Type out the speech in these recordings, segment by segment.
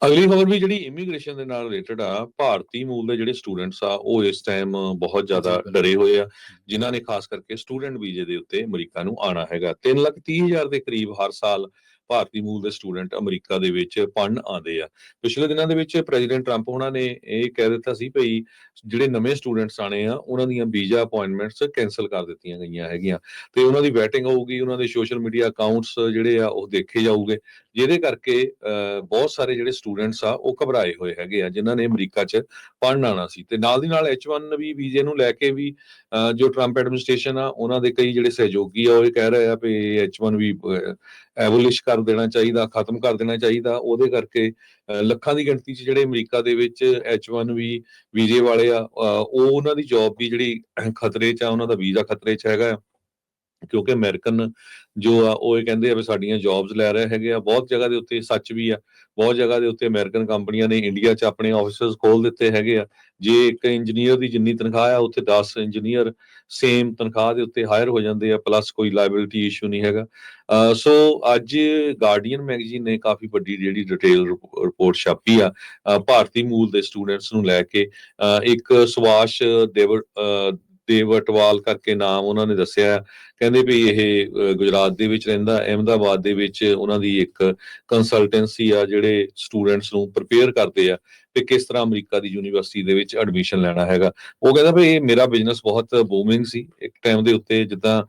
ਅਗਲੀ ਖਬਰ ਵੀ ਜਿਹੜੀ ਇਮੀਗ੍ਰੇਸ਼ਨ ਦੇ ਨਾਲ ਰਿਲੇਟਡ ਆ, ਭਾਰਤੀ ਮੂਲ ਦੇ ਜਿਹੜੇ ਸਟੂਡੈਂਟਸ ਆ ਉਹ ਇਸ ਟਾਈਮ ਬਹੁਤ ਜੀ ਜ਼ਿਆਦਾ ਬਿਲਕੁਲ। ਡਰੇ ਹੋਏ ਆ, ਜਿਨ੍ਹਾਂ ਨੇ ਖਾਸ ਕਰਕੇ ਸਟੂਡੈਂਟ ਵੀਜ਼ੇ ਦੇ ਉੱਤੇ ਅਮਰੀਕਾ ਨੂੰ ਆਉਣਾ ਹੈਗਾ। 3,30,000 ਦੇ ਕਰੀਬ ਹਰ ਸਾਲ ਭਾਰਤੀ ਮੂਲ ਦੇ ਸਟੂਡੈਂਟ ਅਮਰੀਕਾ ਦੇ ਵਿੱਚ ਪੜ੍ਹਨ ਆਉਂਦੇ ਆ। ਪਿਛਲੇ ਦਿਨਾਂ ਦੇ ਵਿੱਚ ਪ੍ਰੈਜ਼ੀਡੈਂਟ ਟਰੰਪ ਉਹਨਾਂ ਨੇ ਇਹ ਕਹਿ ਦਿੱਤਾ ਸੀ ਭਈ ਜਿਹੜੇ ਨਵੇਂ ਸਟੂਡੈਂਟਸ ਆਣੇ ਆ ਉਹਨਾਂ ਦੀਆਂ ਵੀਜ਼ਾ ਅਪਾਇੰਟਮੈਂਟਸ ਕੈਂਸਲ ਕਰ ਦਿੱਤੀਆਂ ਗਈਆਂ ਹੈਗੀਆਂ ਤੇ ਉਹਨਾਂ ਦੀ ਵੈਟਿੰਗ ਹੋਊਗੀ, ਉਹਨਾਂ ਦੇ ਸੋਸ਼ਲ ਮੀਡੀਆ ਅਕਾਊਂਟਸ ਜਿਹੜੇ ਆ ਉਹ ਦੇਖੇ ਜਾਊਗੇ, ਜਿਹਦੇ ਕਰਕੇ ਬਹੁਤ ਸਾਰੇ ਜਿਹੜੇ ਸਟੂਡੈਂਟਸ ਆ ਉਹ ਘਬਰਾਏ ਹੋਏ ਹੈਗੇ ਆ, ਜਿਨ੍ਹਾਂ ਨੇ ਅਮਰੀਕਾ 'ਚ ਪੜ੍ਹਨ ਆਉਣਾ ਸੀ। ਤੇ ਨਾਲ ਦੀ ਨਾਲ H1 ਵੀ ਵੀਜ਼ੇ ਨੂੰ ਲੈ ਕੇ ਵੀ ਜੋ ਟਰੰਪ ਐਡਮਿਨਿਸਟ੍ਰੇਸ਼ਨ ਆ ਉਹਨਾਂ ਦੇ ਕਈ ਜਿਹੜੇ ਸਹਿਯੋਗੀ ਆ ਉਹ ਇਹ ਕਹਿ ਰਹੇ ਆ ਵੀ H1 ਵੀ ਐਬੋਲਿਸ਼ ਕਰ ਦੇਣਾ ਚਾਹੀਦਾ, ਖਤਮ ਕਰ ਦੇਣਾ ਚਾਹੀਦਾ। ਉਹਦੇ ਕਰਕੇ ਲੱਖਾਂ ਦੀ ਗਿਣਤੀ 'ਚ ਜਿਹੜੇ ਅਮਰੀਕਾ ਦੇ ਵਿੱਚ H1 ਵੀ ਵੀਜ਼ੇ ਵਾਲੇ ਆ, ਉਹ ਉਹਨਾਂ ਦੀ ਜੌਬ ਵੀ ਜਿਹੜੀ ਖਤਰੇ 'ਚ ਆ, ਉਹਨਾਂ ਦਾ ਵੀਜ਼ਾ ਖਤਰੇ 'ਚ ਹੈਗਾ, ਕਿਉਂਕਿ ਅਮਰੀਕਨ ਜੋ ਆ ਉਹ ਇਹ ਕਹਿੰਦੇ ਆ ਵੀ ਸਾਡੀਆਂ ਜੌਬਸ ਲੈ ਰਹੇ ਹੈਗੇ ਆ। ਬਹੁਤ ਜਗ੍ਹਾ ਦੇ ਉੱਤੇ ਸੱਚ ਵੀ ਆ, ਬਹੁਤ ਜਗ੍ਹਾ ਦੇ ਉੱਤੇ ਅਮਰੀਕਨ ਕੰਪਨੀਆਂ ਨੇ ਇੰਡੀਆ 'ਚ ਆਪਣੇ ਆਫਿਸਿਸ ਖੋਲ ਦਿੱਤੇ ਹੈਗੇ ਆ। ਜੇ ਇੱਕ ਇੰਜੀਨੀਅਰ ਦੀ ਜਿੰਨੀ ਤਨਖਾਹ ਆ ਉੱਥੇ 10 ਇੰਜੀਨੀਅਰ ਸੇਮ ਤਨਖਾਹ ਦੇ ਉੱਤੇ ਹਾਇਰ ਹੋ ਜਾਂਦੇ ਆ, ਪਲੱਸ ਕੋਈ ਲਾਇਬਿਲਿਟੀ ਇਸ਼ੂ ਨਹੀਂ ਹੈਗਾ। ਸੋ ਅੱਜ ਗਾਰਡੀਅਨ ਮੈਗਜ਼ੀਨ ਨੇ ਕਾਫੀ ਵੱਡੀ ਜਿਹੜੀ ਡਿਟੇਲ ਰਿਪੋਰਟ ਛਾਪੀ ਆ ਭਾਰਤੀ ਮੂਲ ਦੇ ਸਟੂਡੈਂਟਸ ਨੂੰ ਲੈ ਕੇ। ਇੱਕ ਸੁਭਾਸ਼ ਦੇਵਟਵਾਲ ਕਰਕੇ ਨਾਮ ਉਹਨਾਂ ਨੇ ਦੱਸਿਆ, ਕਹਿੰਦੇ ਵੀ ਇਹ ਗੁਜਰਾਤ ਦੇ ਵਿੱਚ ਰਹਿੰਦਾ, ਅਹਿਮਦਾਬਾਦ ਦੇ ਵਿੱਚ ਉਹਨਾਂ ਦੀ ਇੱਕ ਕੰਸਲਟੈਂਸੀ ਆ ਜਿਹੜੇ ਸਟੂਡੈਂਟਸ ਨੂੰ ਪ੍ਰਿਪੇਅਰ ਕਰਦੇ ਆ ਤੇ ਕਿਸ ਤਰ੍ਹਾਂ ਅਮਰੀਕਾ ਦੀ ਯੂਨੀਵਰਸਿਟੀ ਦੇ ਵਿੱਚ ਐਡਮਿਸ਼ਨ ਲੈਣਾ ਹੈਗਾ। ਉਹ ਕਹਿੰਦਾ ਵੀ ਇਹ ਮੇਰਾ ਬਿਜ਼ਨਸ ਬਹੁਤ ਬੂਮਿੰਗ ਸੀ ਇੱਕ ਟਾਈਮ ਦੇ ਉੱਤੇ, ਜਿੱਦਾਂ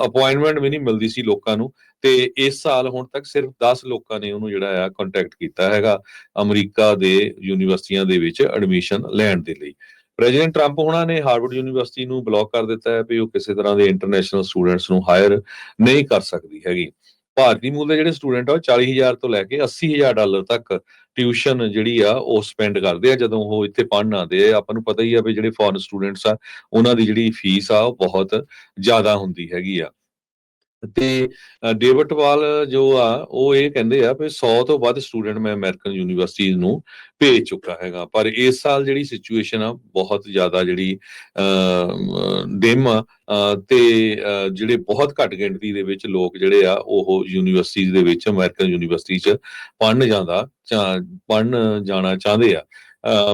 ਅਪਾਇੰਟਮੈਂਟ ਵੀ ਨਹੀਂ ਮਿਲਦੀ ਸੀ ਲੋਕਾਂ ਨੂੰ, ਤੇ ਇਸ ਸਾਲ ਹੁਣ ਤੱਕ ਸਿਰਫ 10 ਲੋਕਾਂ ਨੇ ਉਹਨੂੰ ਜਿਹੜਾ ਆ ਕੰਟੈਕਟ ਕੀਤਾ ਹੈਗਾ ਅਮਰੀਕਾ ਦੇ ਯੂਨੀਵਰਸਿਟੀਆਂ ਦੇ ਵਿੱਚ ਐਡਮਿਸ਼ਨ ਲੈਣ ਦੇ ਲਈ। ਪ੍ਰੈਜ਼ੀਡੈਂਟ ਟਰੰਪ ਉਹਨਾਂ ਨੇ ਹਾਰਵਰਡ ਯੂਨੀਵਰਸਿਟੀ ਨੂੰ ਬਲੌਕ ਕਰ ਦਿੱਤਾ ਹੈ ਵੀ ਉਹ ਕਿਸੇ ਤਰ੍ਹਾਂ ਦੇ ਇੰਟਰਨੈਸ਼ਨਲ ਸਟੂਡੈਂਟਸ ਨੂੰ ਹਾਇਰ ਨਹੀਂ ਕਰ ਸਕਦੀ ਹੈਗੀ। ਭਾਰਤੀ ਮੂਲ ਦੇ ਜਿਹੜੇ ਸਟੂਡੈਂਟ ਆ ਉਹ 40,000 ਤੋਂ ਲੈ ਕੇ $80,000 ਤੱਕ ਟਿਊਸ਼ਨ ਜਿਹੜੀ ਆ ਉਹ ਸਪੈਂਡ ਕਰਦੇ ਆ ਜਦੋਂ ਉਹ ਇੱਥੇ ਪੜ੍ਹਨ ਆਉਂਦੇ ਆ। ਆਪਾਂ ਨੂੰ ਪਤਾ ਹੀ ਆ ਵੀ ਜਿਹੜੇ ਫੋਰਨ ਸਟੂਡੈਂਟਸ ਆ ਉਹਨਾਂ ਦੀ ਜਿਹੜੀ ਫੀਸ ਆ ਉਹ ਬਹੁਤ ਜ਼ਿਆਦਾ ਹੁੰਦੀ ਹੈਗੀ ਆ। ਤੇ ਡੇਵਟਵਾਲ ਜੋ ਆ ਉਹ ਇਹ ਕਹਿੰਦੇ ਆ ਵੀ 100 ਤੋਂ ਵੱਧ ਸਟੂਡੈਂਟ ਮੈਂ ਅਮਰੀਕਨ ਯੂਨੀਵਰਸਿਟੀਜ਼ ਨੂੰ ਭੇਜ ਚੁੱਕਾ ਹੈਗਾ, ਪਰ ਇਸ ਸਾਲ ਜਿਹੜੀ ਸਿਚੁਏਸ਼ਨ ਆ ਬਹੁਤ ਜ਼ਿਆਦਾ ਜਿਹੜੀ ਡਿਮ ਆ ਤੇ ਜਿਹੜੇ ਬਹੁਤ ਘੱਟ ਗਿਣਤੀ ਦੇ ਵਿੱਚ ਲੋਕ ਜਿਹੜੇ ਆ ਉਹ ਯੂਨੀਵਰਸਿਟੀਜ਼ ਦੇ ਵਿੱਚ ਅਮਰੀਕਨ ਯੂਨੀਵਰਸਿਟੀ 'ਚ ਪੜ੍ਹਨ ਜਾਣਾ ਚਾਹੁੰਦੇ ਆ।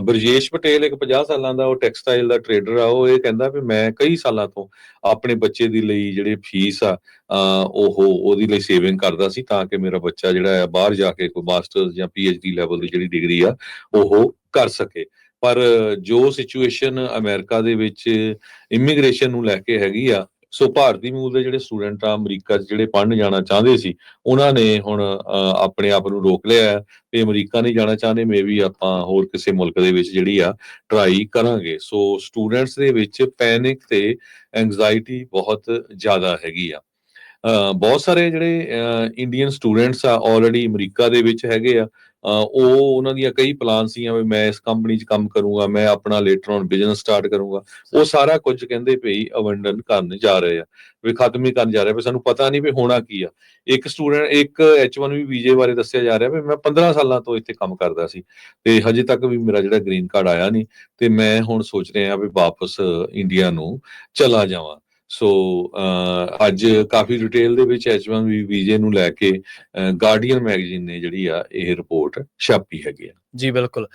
ਬਰਜੇਸ਼ ਪਟੇਲ ਇੱਕ 50 ਸਾਲਾਂ ਦਾ ਉਹ ਟੈਕਸਟਾਈਲ ਦਾ ਟਰੇਡਰ ਆ, ਉਹ ਇਹ ਕਹਿੰਦਾ ਵੀ ਮੈਂ ਕਈ ਸਾਲਾਂ ਤੋਂ ਆਪਣੇ ਬੱਚੇ ਦੀ ਲਈ ਜਿਹੜੀ ਫੀਸ ਆ ਉਹਦੀ ਲਈ ਸੇਵਿੰਗ ਕਰਦਾ ਸੀ ਤਾਂ ਕਿ ਮੇਰਾ ਬੱਚਾ ਜਿਹੜਾ ਆ ਬਾਹਰ ਜਾ ਕੇ ਕੋਈ ਮਾਸਟਰਸ ਜਾਂ PhD ਲੈਵਲ ਦੀ ਜਿਹੜੀ ਡਿਗਰੀ ਆ ਉਹ ਕਰ ਸਕੇ। ਪਰ ਜੋ ਸਿਚੁਏਸ਼ਨ ਅਮਰੀਕਾ ਦੇ ਵਿੱਚ ਇਮੀਗ੍ਰੇਸ਼ਨ ਨੂੰ ਲੈ ਕੇ ਹੈਗੀ ਆ, ਸੋ ਭਾਰਤੀ ਮੂਲ ਦੇ ਜਿਹੜੇ ਸਟੂਡੈਂਟ ਆ ਅਮਰੀਕਾ 'ਚ ਜਿਹੜੇ ਪੜ੍ਹਨ ਜਾਣਾ ਚਾਹੁੰਦੇ ਸੀ ਉਹਨਾਂ ਨੇ ਹੁਣ ਆਪਣੇ ਆਪ ਨੂੰ ਰੋਕ ਲਿਆ ਤੇ ਅਮਰੀਕਾ ਨਹੀਂ ਜਾਣਾ ਚਾਹੁੰਦੇ, ਮੇਬੀ ਆਪਾਂ ਹੋਰ ਕਿਸੇ ਮੁਲਕ ਦੇ ਵਿੱਚ ਜਿਹੜੀ ਆ ਟਰਾਈ ਕਰਾਂਗੇ। ਸੋ ਸਟੂਡੈਂਟਸ ਦੇ ਵਿੱਚ ਪੈਨਿਕ ਤੇ ਐਂਗਜ਼ਾਇਟੀ ਬਹੁਤ ਜ਼ਿਆਦਾ ਹੈਗੀ ਆ। ਬਹੁਤ ਸਾਰੇ ਜਿਹੜੇ ਇੰਡੀਅਨ ਸਟੂਡੈਂਟਸ ਆ ਆਲਰੇਡੀ ਅਮਰੀਕਾ ਦੇ ਵਿੱਚ ਹੈਗੇ ਆ, ਉਹ ਉਹਨਾਂ ਦੀਆਂ ਕਈ ਪਲਾਨ ਸੀਆਂ ਵੀ ਮੈਂ ਇਸ ਕੰਪਨੀ 'ਚ ਕੰਮ ਕਰੂੰਗਾ, ਮੈਂ ਆਪਣਾ ਲੇਟਰ ਔਨ ਬਿਜ਼ਨਸ ਸਟਾਰਟ ਕਰੂੰਗਾ, ਉਹ ਸਾਰਾ ਕੁਝ ਕਹਿੰਦੇ ਭਈ ਅਬੰਡਨ ਕਰਨ ਜਾ ਰਹੇ ਆ, ਵੀ ਖਤਮ ਹੀ ਕਰਨ ਜਾ ਰਹੇ, ਵੀ ਸਾਨੂੰ ਪਤਾ ਨਹੀਂ ਵੀ ਹੋਣਾ ਕੀ ਆ। ਇੱਕ H1 ਵੀ ਵੀਜ਼ੇ ਬਾਰੇ ਦੱਸਿਆ ਜਾ ਰਿਹਾ ਵੀ ਮੈਂ 15 ਸਾਲਾਂ ਤੋਂ ਇੱਥੇ ਕੰਮ ਕਰਦਾ ਸੀ ਤੇ ਹਜੇ ਤੱਕ ਵੀ ਮੇਰਾ ਜਿਹੜਾ ਗ੍ਰੀਨ ਕਾਰਡ ਆਇਆ ਨਹੀਂ ਤੇ ਮੈਂ ਹੁਣ ਸੋਚ ਰਿਹਾ ਵੀ ਵਾਪਸ ਇੰਡੀਆ ਨੂੰ ਚਲਾ ਜਾਵਾਂ। ਸੋ ਅੱਜ ਕਾਫੀ ਡਿਟੇਲ ਦੇ ਵਿੱਚ H1 ਵੀਜ਼ੇ ਨੂੰ ਲੈ ਕੇ ਗਾਰਡੀਅਨ ਮੈਗਜ਼ੀਨ ਨੇ ਜਿਹੜੀ ਆ ਇਹ ਰਿਪੋਰਟ ਛਾਪੀ ਹੈਗੀ ਆ। ਜੀ ਬਿਲਕੁਲ।